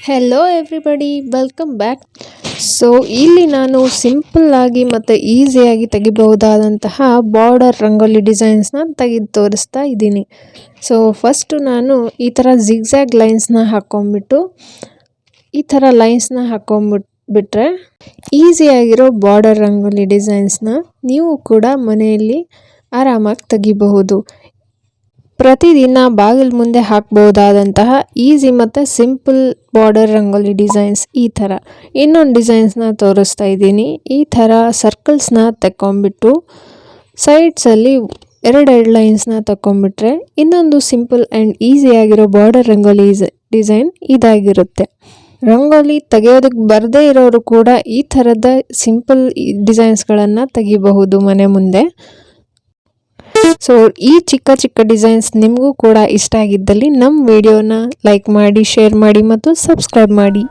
Hello everybody, welcome back. So ಇಲ್ಲಿ ನಾನು simple ಆಗಿ ಮತ್ತು ಈಸಿಯಾಗಿ ತೆಗಿಬಹುದಾದಂತಹ ಬಾರ್ಡರ್ ರಂಗೋಲಿ ಡಿಸೈನ್ಸ್ನ ತೆಗೆದು ತೋರಿಸ್ತಾ ಇದ್ದೀನಿ. ಸೊ ಫಸ್ಟು ನಾನು ಈ ಥರ ಜಿಗ್ಜ್ಯಾಗ್ ಲೈನ್ಸ್ನ ಹಾಕ್ಕೊಂಬಿಟ್ಟು ಈ ಥರ ಲೈನ್ಸ್ನ ಹಾಕ್ಕೊಂಬಿಟ್ರೆ ಈಸಿಯಾಗಿರೋ ಬಾರ್ಡರ್ ರಂಗೋಲಿ ಡಿಸೈನ್ಸ್ನ ನೀವು ಕೂಡ ಮನೆಯಲ್ಲಿ ಆರಾಮಾಗಿ ತೆಗಿಬಹುದು. ಪ್ರತಿದಿನ ಬಾಗಿಲು ಮುಂದೆ ಹಾಕಬಹುದಾದಂತಹ ಈಸಿ ಮತ್ತು ಸಿಂಪಲ್ ಬಾರ್ಡರ್ ರಂಗೋಲಿ ಡಿಸೈನ್ಸ್ ಈ ಥರ ಇನ್ನೊಂದು ಡಿಸೈನ್ಸ್ನ ತೋರಿಸ್ತಾ ಇದ್ದೀನಿ. ಈ ಥರ ಸರ್ಕಲ್ಸ್ನ ತಗೊಂಬಿಟ್ಟು ಸೈಡ್ಸಲ್ಲಿ ಎರಡೆರಡು ಲೈನ್ಸ್ನ ತಗೊಂಬಿಟ್ರೆ ಇನ್ನೊಂದು ಸಿಂಪಲ್ ಆ್ಯಂಡ್ ಈಸಿಯಾಗಿರೋ ಬಾರ್ಡರ್ ರಂಗೋಲಿ ಡಿಸೈನ್ ಇದಾಗಿರುತ್ತೆ. ರಂಗೋಲಿ ತೆಗೆಯೋದಕ್ಕೆ ಬರದೇ ಇರೋರು ಕೂಡ ಈ ಥರದ ಸಿಂಪಲ್ ಡಿಸೈನ್ಸ್ಗಳನ್ನು ತೆಗಿಬಹುದು ಮನೆ ಮುಂದೆ. ಸೊ ಈ ಚಿಕ್ಕ ಚಿಕ್ಕ ಡಿಸೈನ್ಸ್ ನಿಮಗೂ ಕೂಡ ಇಷ್ಟ ಆಗಿದ್ದಲ್ಲಿ ನಮ್ಮ ವಿಡಿಯೋನ ಲೈಕ್ ಮಾಡಿ, ಶೇರ್ ಮಾಡಿ ಮತ್ತು ಸಬ್ಸ್ಕ್ರೈಬ್ ಮಾಡಿ.